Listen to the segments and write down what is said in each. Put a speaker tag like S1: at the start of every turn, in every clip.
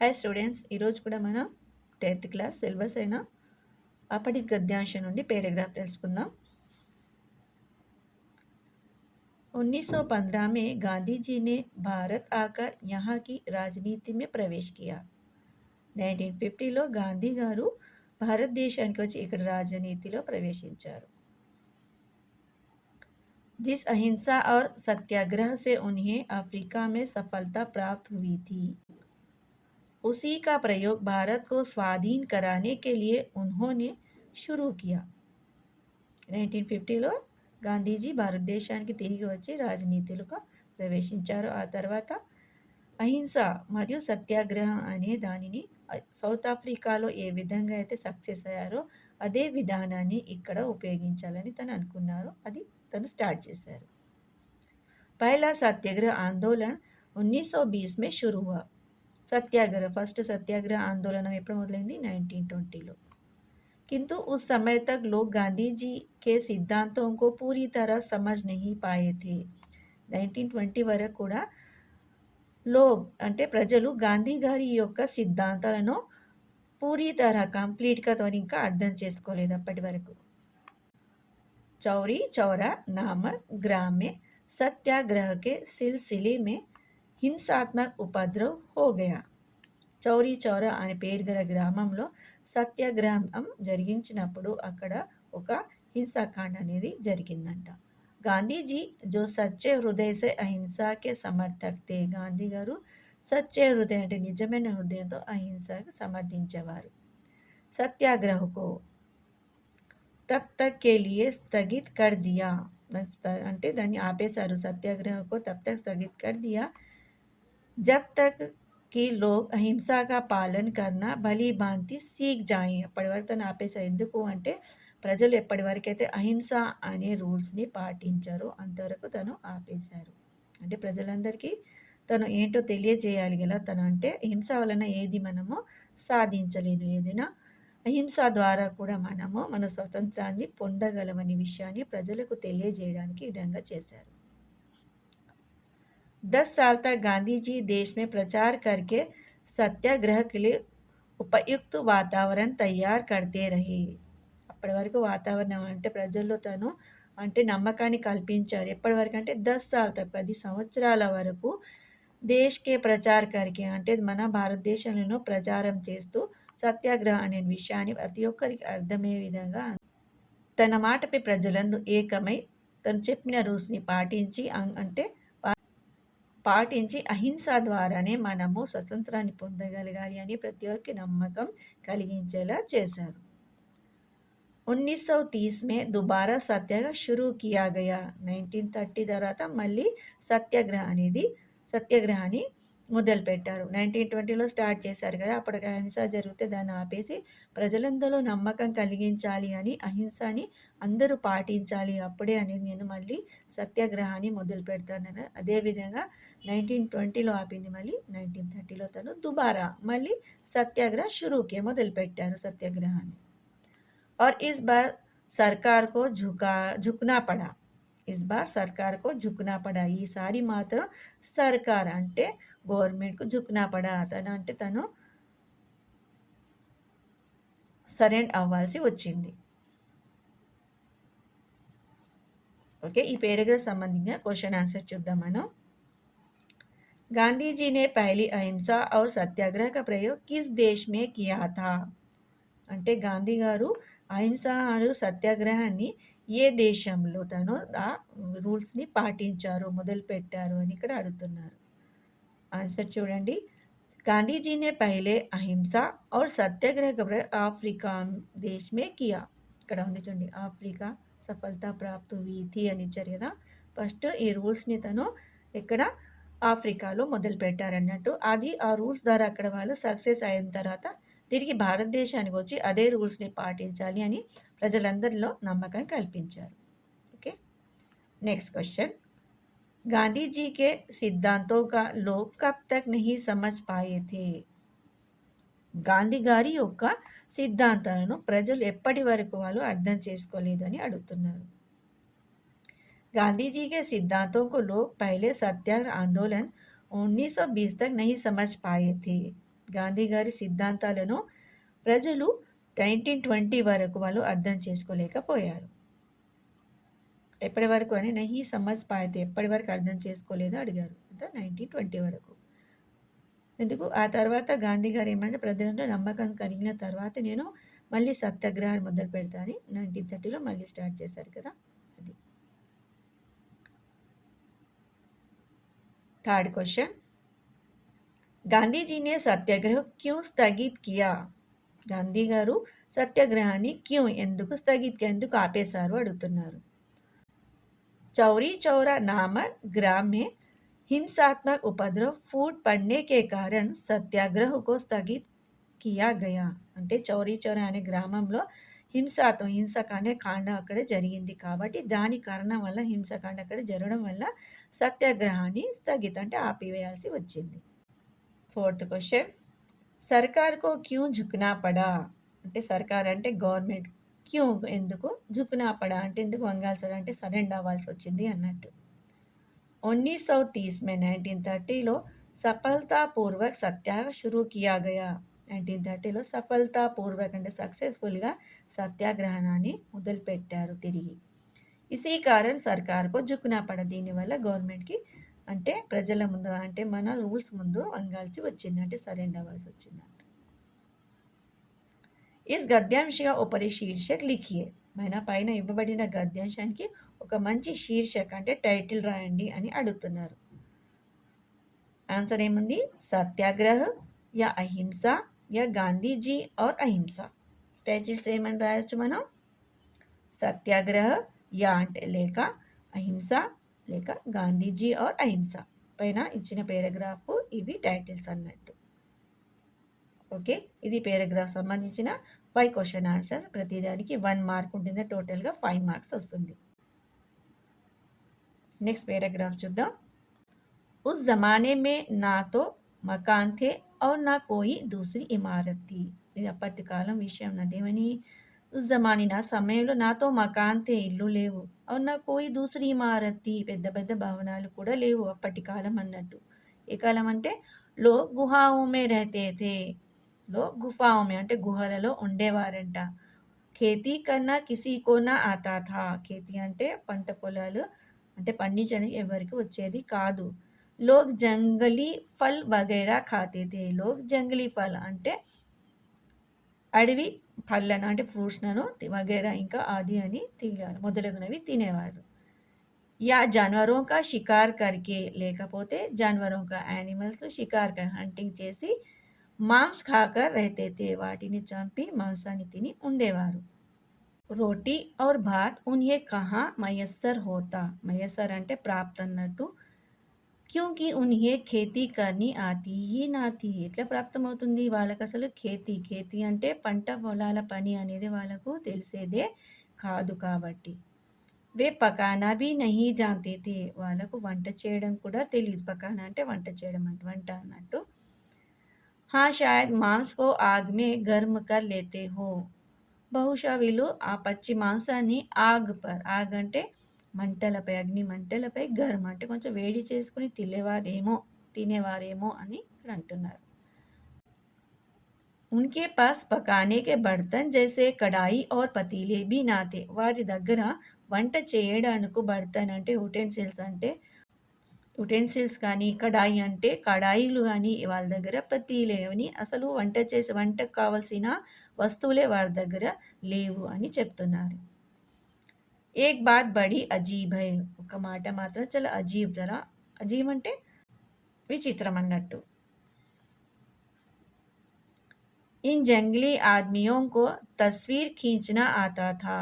S1: Hi students, ఈరోజు కూడా మనం 10th క్లాస్ సిలబస్ అయిన అప్పటి గద్యాంశం నుండి పేరాగ్రాఫ్ తెలుసుకుందాం. 1915 में गांधी जी ने भारत आकर यहाँ की राजनीति में प्रवेश किया. 1950లో గాంధీ గారు భారతదేశానికి వచ్చి ఇక్కడ రాజనీతిలో ప్రవేశించారు. जिस अहिंसा और सत्याग्रह से उन्हें अफ्रीका में सफलता प्राप्त हुई थी, उसी का प्रयोग भारत को स्वाधीन कराने के लिए उन्होंने शुरू किया. 1950లో గాంధీజీ భారతదేశానికి తిరిగి వచ్చి రాజనీతిలో ప్రవేశించారు. ఆ తర్వాత అహింస మరియు సత్యాగ్రహం అనే దానిని సౌత్ ఆఫ్రికాలో ఏ విధంగా అయితే సక్సెస్ అయ్యారో అదే విధానాన్ని ఇక్కడ ఉపయోగించాలని తను అనుకున్నారు. అది తను స్టార్ట్ చేశారు. పహలా సత్యాగ్రह आंदोलन 1920 में शुरू हुआ. सत्याग्रह फर्स्ट सत्याग्रह आंदोलन ఎప్పుడు మొదలైంది? 1920లో. किंतु उस समय तक लोग गांधी जी के सिद्धांतों को पूरी तरह समझ नहीं पाए थे. 1920 వరకు కూడా లోగ్ అంటే ప్రజలు గాంధీ గారి యొక్క సిద్ధాంతాలను పూరీ తరహా కంప్లీట్గా ఇంకా అర్థం చేసుకోలేదు అప్పటి వరకు. चौरी चौरा नामक ग्राम में सत्याग्रह के सिलसिले में हिंसात्मक उपद्रव हो गया. చౌరీ చౌరా అనే పేరు గల గ్రామంలో సత్యాగ్రహం జరిగించినప్పుడు అక్కడ ఒక హింసాకాండ అనేది జరిగిందంట. గాంధీజీ జో సచ్చే హృదయ సే అహింసాకే సమర్థక్ తే. గాంధీ గారు సచ్చే హృదయం అంటే నిజమైన హృదయంతో అహింసకు సమర్థించేవారు. సత్యాగ్రహకు తబ్ తక్ కే లియే స్థగిత్ కర్ దియా అంటే దాన్ని ఆపేశారు. సత్యాగ్రహకు తబ్ తక్ స్థగిత్ కర్ దియా జబ్ తక్ कि लोग అహింసా का పాలన करना భలీ భాంతి సీక్ జాయి. అప్పటి వరకు తను ఆపేశారు. ఎందుకు అంటే ప్రజలు ఎప్పటి వరకు అయితే అహింస అనే రూల్స్ని పాటించారో అంతవరకు తను ఆపేశారు. అంటే ప్రజలందరికీ తను ఏంటో తెలియజేయాలి కదా. తను అంటే హింస వలన ఏది మనము సాధించలేదు, ఏదైనా అహింస ద్వారా కూడా మనము మన స్వతంత్రాన్ని పొందగలమనే విషయాన్ని ప్రజలకు తెలియజేయడానికి ఈ విధంగా చేశారు. 10 साल तक गांधी जी देश में प्रचार करके सत्याग्रह के लिए ఉపయుక్త వాతావరణం తయారు కడితే రహే. అప్పటి వరకు వాతావరణం అంటే ప్రజల్లో తను అంటే నమ్మకాన్ని కల్పించారు. ఎప్పటి వరకు అంటే 10 సాల్ తక్ 10 సంవత్సరాల వరకు దేశ్కే ప్రచార్ కరికే అంటే మన భారతదేశంలో ప్రచారం చేస్తూ సత్యాగ్రహం అనే విషయాన్ని ప్రతి ఒక్కరికి అర్థమయ్యే విధంగా తన మాటపై ప్రజలందు ఏకమై తను చెప్పిన రూల్స్ని పాటించి అహింస ద్వారానే మనము స్వతంత్రాన్ని పొందగలగాలి అని ప్రతి ఒక్కరికి నమ్మకం కలిగించేలా చేశారు. 1930 में दोबारा सत्याग्रह शुरू किया गया. 1930 తర్వాత మళ్ళీ సత్యాగ్రహాన్ని మొదలుపెట్టారు. 1920లో స్టార్ట్ చేశారు కదా. అప్పుడు అహింస జరిగితే దాన్ని ఆపేసి ప్రజలందరూ నమ్మకం కలిగించాలి అని అహింసని అందరూ పాటించాలి, అప్పుడే అనేది నేను మళ్ళీ సత్యాగ్రహాన్ని మొదలు పెడతాను. అదేవిధంగా 1920లో ఆపింది, మళ్ళీ 1930లో తను దుబారా మళ్ళీ సత్యాగ్రహ షురూకే మొదలుపెట్టారు సత్యాగ్రహాన్ని. और इस बार सरकार को झुकना पड़ा. इस बार सरकार को झुकना पड़ा. ఈసారి మాత్రం సర్కార్ అంటే గవర్నమెంట్కు झुकना पड़ा. తను సరెండర్ అవ్వాల్సి వచ్చింది. ఓకే, ఈ పేరాగ్రాఫ్ సంబంధించిన క్వశ్చన్ ఆన్సర్ చూద్దాం మనం. गांधी जी ने पहली अहिंसा और सत्याग्रह का प्रयोग किस देश में किया था. అంటే గాంధీ గారు అహింస మరియు సత్యాగ్రహాన్ని ఏ దేశంలో తను ఆ రూల్స్ని పాటించారు, మొదలుపెట్టారు అని ఇక్కడ అడుగుతున్నారు. ఆన్సర్ చూడండి. గాంధీజీ నే పహలే అహింస और सत्याग्रह का प्रयोग अफ्रीका देश में किया. ఇక్కడ ఉంది చూడండి, ఆఫ్రికా సఫలతా ప్రాప్తు వీథి అని ఇచ్చారు కదా. ఫస్ట్ ఈ రూల్స్ని తను ఇక్కడ ఆఫ్రికాలో మొదలు పెట్టారన్నట్టు. అది ఆ రూల్స్ ద్వారా అక్కడ వాళ్ళు సక్సెస్ అయిన తర్వాత తిరిగి భారతదేశానికి వచ్చి అదే రూల్స్ని పాటించాలి అని ప్రజలందరిలో నమ్మకం కల్పించారు. Okay, next question. Gandhi ji के सिद्धांतों का लोग कब तक नहीं समझ पाए थे. గాంధీ గారి యొక్క సిద్ధాంతాలను ప్రజలు ఎప్పటి వరకు వాళ్ళు అర్థం చేసుకోలేదు అని అడుగుతున్నారు. गांधी जी के सिद्धांतों को लोग पहले सत्याग्रह आंदोलन 1920 तक नहीं समझ पाए थे. గాంధీ గారి సిద్ధాంతాలను ప్రజలు 1920 వరకు వాళ్ళు అర్థం చేసుకోలేకపోయారు. ఎప్పటి వరకు అని నహీ సమజ్ పాయితే, ఎప్పటి వరకు అర్థం చేసుకోలేదో అడిగారు. అంతా 1920 వరకు. ఎందుకు ఆ తర్వాత గాంధీ గారు ఏమంటే ప్రజలంలో నమ్మకం కలిగిన తర్వాత నేను మళ్ళీ సత్యాగ్రహాన్ని మొదలు పెడతా అని 1930లో మళ్ళీ స్టార్ట్ చేశారు కదా. అది థర్డ్ క్వశ్చన్, గాంధీజీనే సత్యాగ్రహ క్యూ స్థగిత్ కియా. గాంధీ గారు సత్యాగ్రహాన్ని ఎందుకు స్థగిత్ ఎందుకు ఆపేశారు అడుగుతున్నారు. चौरी चौरा नामक ग्राम में हिंसात्मक उपद्रव फूट पड़ने के कारण సత్యాగ్రహ को స్థగిత్ కియా గయా. అంటే చౌరీ చౌరా అనే గ్రామంలో హింసక అనే కాండ అక్కడ జరిగింది కాబట్టి దాని కారణం వల్ల హింసకాండ అక్కడ జరగడం వల్ల సత్యాగ్రహాన్ని స్థగిత్ అంటే ఆపివేయాల్సి వచ్చింది. ఫోర్త్ క్వశ్చన్, సర్కార్ కో క్యూ ఝుక్నా పడా. అంటే సర్కార్ అంటే గవర్నమెంట్, క్యూ ఎందుకు, ఝుక్నా పడా అంటే ఎందుకు వంగాల్సి అంటే సరెండర్ అవ్వాల్సి వచ్చింది అన్నట్టు. 1930 में 1930లో సఫలతాపూర్వక్ సత్యాగ్రహ షురూ కియా గయా. 1930లో సఫలతాపూర్వక్ అంటే సక్సెస్ఫుల్గా సత్యాగ్రహణాన్ని మొదలుపెట్టారు తిరిగి. ఇసీ కారణ్ సర్కార్కు ఝుక్నా పడ, దీనివల్ల గవర్నమెంట్కి అంటే ప్రజల ముందు అంటే మన రూల్స్ ముందు వంగాల్సి వచ్చింది, అంటే సరెండర్ అవ్వాల్సి వచ్చింది. ఇస్ గద్యాంశగా ఉపరి శీర్షక్ లిఖియే. పైన ఇవ్వబడిన గద్యాంశానికి ఒక మంచి శీర్షక్ అంటే టైటిల్ రాయండి అని అడుగుతున్నారు. ఆన్సర్ ఏముంది, సత్యాగ్రహ యా అహింస యా గాంధీజీ और అహింస. టైటిల్స్ ఏమని రాయొచ్చు మనం, సత్యాగ్రహ యా అంటే లేక, అహింస లేక గాంధీజీ और అహింస. పైన ఇచ్చిన పేరాగ్రాఫ్ ఇవి టైటిల్స్ అన్నట్టు. ఓకే, ఇది పేరాగ్రాఫ్ సంబంధించిన 5 క్వశ్చన్ ఆన్సర్స్. ప్రతిదానికి 1 మార్క్ ఉంటుంది, టోటల్గా 5 మార్క్స్ వస్తుంది. నెక్స్ట్ పేరాగ్రాఫ్ చూద్దాం. ఉస్ జమానే మే నా తో మకాన్ థే ఔర్ నా కోయి దూసరి ఇమారత్ థీ. ఇది అప్పటి కాలం విషయం నటేమని, ఉస్ జమానే నా సమయంలో నాతో మకాన్ థే ఇల్లు లేవు, ఔర్ నా కోయి దూసరి ఇమారత్ థీ పెద్ద పెద్ద భవనాలు కూడా లేవు అప్పటి కాలం అన్నట్టు. ఏ కాలం అంటే లో గుహాओं में रहते थे, లో గుఫాओं में అంటే గుహలలో ఉండేవారంట. ఖేతీ కన్నా కిసీ కో నా ఆతా థా. ఖేతీ అంటే పంట పొలాలు అంటే పండించడానికి ఎవరికి వచ్చేది కాదు. లోగ్ జంగలీ ఫల్ వగైరా ఖాతే థే. లోగ్ జంగలీ ఫల్ అంటే అడవి పళ్ళను అంటే ఫ్రూట్స్లను వగైరా ఇంకా ఆది అని మొదలగునవి తినేవారు. యా జానవరోं का शिकार करके, లేకపోతే జానవరోं का యానిమల్స్ షికార్ హంటింగ్ చేసి మాంస్ ఖాకర్ రహతే థే, వాటిని చంపి మాంసాన్ని తిని ఉండేవారు. రోటీ और भात उन्हें कहाँ मयस्सर होता. मयस्सर అంటే ప్రాప్త అన్నట్టు. క్యూంకి ఉన్హే ఖేతీ కర్నీ ఆతీ హీ నా థీ. ఎట్లా ప్రాప్తమవుతుంది వాళ్ళకి అసలు ఖేతీ అంటే పంట పొలాల పని అనేది వాళ్ళకు తెలిసేదే కాదు కాబట్టి. వే పకానా భీ నహీ జాంతే థే, వాళ్ళకు వంట చేయడం కూడా తెలియదు. పకానా అంటే వంట చేయడం అంటే వంట అన్నట్టు. హా షాయద్ మాంస్ కో ఆగ్ మే గర్మ్ కర్ లేతే హో. బహుశా వీళ్ళు ఆ పచ్చి మాంసాన్ని ఆగ్ అంటే మంటలపై, అగ్ని మంటలపై, గర్మ్ అంటే కొంచెం వేడి చేసుకుని తినేవారేమో అని ఇక్కడ అంటున్నారు. ఉన్కే పాస్ పకానే కే బర్తన్ జైసే కడాయి ఔర్ పతీలే భీ నా థే. వారి దగ్గర వంట చేయడానికి బర్తన్ అంటే యుటెన్సిల్స్ కానీ, కడాయి అంటే కడాయిలు కానీ వాళ్ళ దగ్గర, పతీలే అని అసలు వంటకు కావాల్సిన వస్తువులే వారి దగ్గర లేవు అని చెప్తున్నారు. ఏక్ బాత్ బడి అజీబ్ హై. ఒక మాట మాత్రం చాలా అజీబ్ అంటే విచిత్రం అన్నట్టు. ఇన్ జంగ్లీ ఆద్మియోं को तस्वीर खींचना आता था.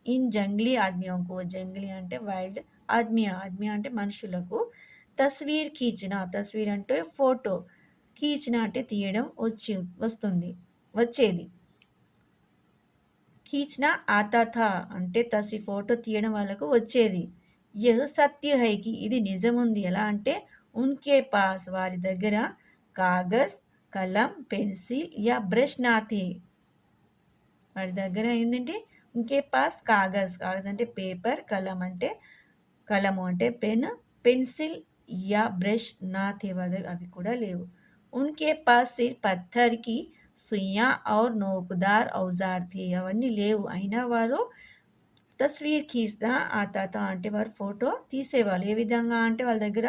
S1: ఇన్ జంగ్లీ ఆద్మియోं को, జంగ్లీ అంటే వైల్డ్, ఆద్మియా అంటే మనుషులకు, తస్వీర్ అంటే ఫోటో, ఖీంచనా అంటే తీయడం, వచ్చేది. ఖీంచనా ఆతా థా అంటే ఫోటో తీయడం వాళ్ళకు వచ్చేది. యహ్ సత్య హైకి, ఇది నిజముంది. ఎలా అంటే ఉన్కే పాస్ వారి దగ్గర కాగజ్, కలం, పెన్సిల్ యా బ్రష్ నా థే. వారి దగ్గర ఏంటంటే ఉన్కే పాస్ కాగజ్ అంటే పేపర్, కలము అంటే పెన్, పెన్సిల్ యా బ్రష్ నా థే, అవి కూడా లేవు. उनके पास सिर्फ पत्थर की सुइयां और नोकदार औजार थे అవన్నీ లేవు అయినా వారు తస్వీర్ ఖీస్తా ఆతాతా అంటే వారు ఫోటో తీసేవాళ్ళు ఏ విధంగా అంటే వాళ్ళ దగ్గర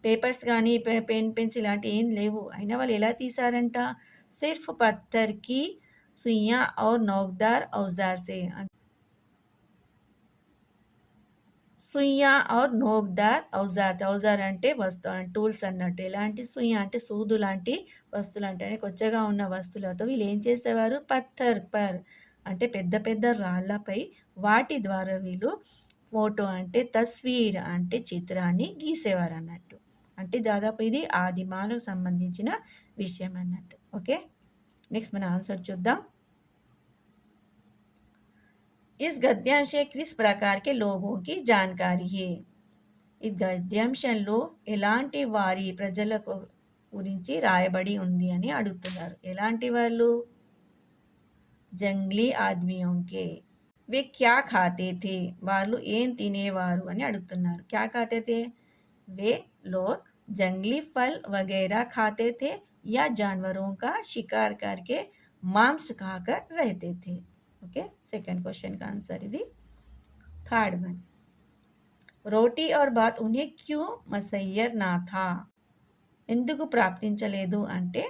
S1: పేపర్స్ కానీ పెన్ పెన్సిల్ లాంటి ఏం లేవు అయినా వాళ్ళు ఎలా తీసారంట సిర్ఫ్ పత్తర్కి సుయ్యా और नोकदार औजार से సుయ్యా और నోక్దార్ ఔజార్ ఔజార్ అంటే వస్తు టూల్స్ అన్నట్టు ఎలాంటి సుయ్యా అంటే సూదు లాంటి వస్తువులు అంటే కొచ్చగా ఉన్న వస్తువులతో వీళ్ళు ఏం చేసేవారు పత్తర్ పర్ అంటే పెద్ద పెద్ద రాళ్ళపై వాటి ద్వారా వీళ్ళు ఫోటో అంటే తస్వీర్ అంటే చిత్రాన్ని గీసేవారు అన్నట్టు అంటే దాదాపు ఇది ఆది మానవుకు సంబంధించిన విషయం అన్నట్టు ఓకే నెక్స్ట్ మన ఆన్సర్ చూద్దాం इस गद्यांश से किस प्रकार के लोगों की जानकारी है ఈ గద్యాంశంలో ఎలాంటి వారి ప్రజలకు గురించి రాయబడి ఉంది అని అడుగుతున్నారు ఎలాంటి వాళ్ళు జంగ్లీ ఆద్మీయోంకే వే క్యా ఖాతే थे వాళ్ళు ఏం తినేవారు అని అడుగుతున్నారు క్యా ఖాతే थे वे लोग जंगली फल वगैरह खाते थे या जानवरों का शिकार करके मांस खाकर रहते थे ओके सेकंड क्वेश्चन का आंसर ఇది थर्ड वन रोटी और भात उन्हें क्यों मसय्यर ना था ఎందుకు ప్రాప్తించలేదు అంటే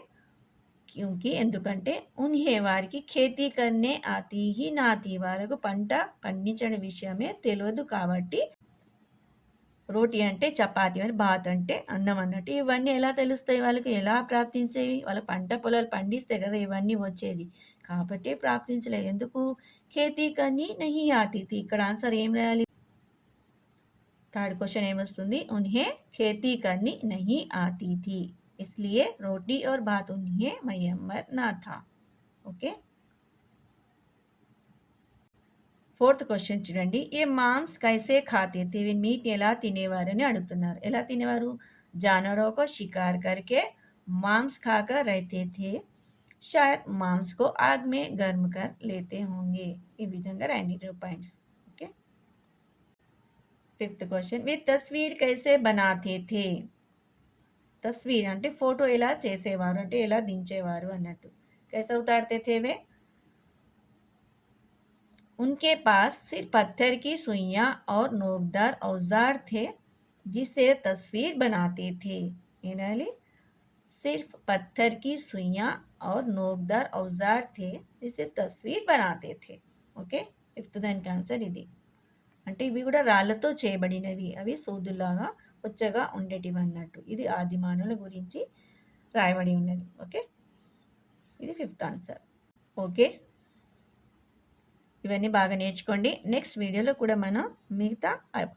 S1: క్యూంకి ఎందుకంటే ఉన్హే వారికి ఖేతీ కన్నే ఆతి హీ నాతి వారికి పంట పండించడం విషయమే తెలియదు కాబట్టి రోటీ అంటే చపాతి అని భాత్ అంటే అన్నం అన్నట్టు ఇవన్నీ ఎలా తెలుస్తాయి వాళ్ళకి ఎలా ప్రాప్తించేవి వాళ్ళ పంట పొలాలు పండిస్తే కదా ఇవన్నీ వచ్చేది కాబట్టి ప్రాప్తించలేదు ఎందుకు ఖేతీ కని నహీ ఆతి థీ ఇక్కడ ఆన్సర్ ఏం రాయాలి थर्ड क्वेश्चन ఏమొస్తుంది उन्हें खेती करनी नहीं आती थी इसलिए रोटी और भात उन्हें मयम्मर ना था ओके फोर्थ क्वेश्चन చూడండి ये मांस कैसे खाते थे वे मीट ఎలా తినేవారని అడుగుతున్నారు ఎలా తినేవారు जानवरों को शिकार करके मांस खाकर रहते थे शायद मांस को आग में गर्म कर लेते होंगे ఈ విధంగా రాయండి 2 పాయింట్స్ ఓకే ఫిఫ్త్ క్వశ్చన్ वे तस्वीर कैसे बनाते थे तस्वीर అంటే ఫోటో ఎలా చేసేవారు అంటే ఎలా దించేవారు అన్నట్టు कैसे उतारते थे वे उनके पास सिर्फ पत्थर की सुइयां और नोकदार औजार थे जिससे तस्वीर बनाते थे यानी सिर्फ पत्थर की सुइयां और नोकदार औजार थे जिससे तस्वीर बनाते थे ఓకే ఫిఫ్త్ దానికి ఆన్సర్ ఇది అంటే ఇవి కూడా రాళ్ళతో చేయబడినవి అవి సూదులాగా వచ్చగా ఉండేటివి అన్నట్టు ఇది ఆది మానవుల గురించి రాయబడి ఉన్నది ఓకే ఇది ఫిఫ్త్ ఆన్సర్ ఓకే ఇవన్నీ బాగా నేర్చుకోండి నెక్స్ట్ వీడియోలో కూడా మనం మిగతా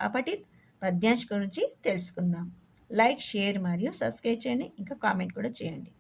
S1: అపటి పద్యాంశ గురించి తెలుసుకుందాం లైక్ షేర్ మరియు సబ్స్క్రైబ్ చేయండి ఇంకా కామెంట్ కూడా చేయండి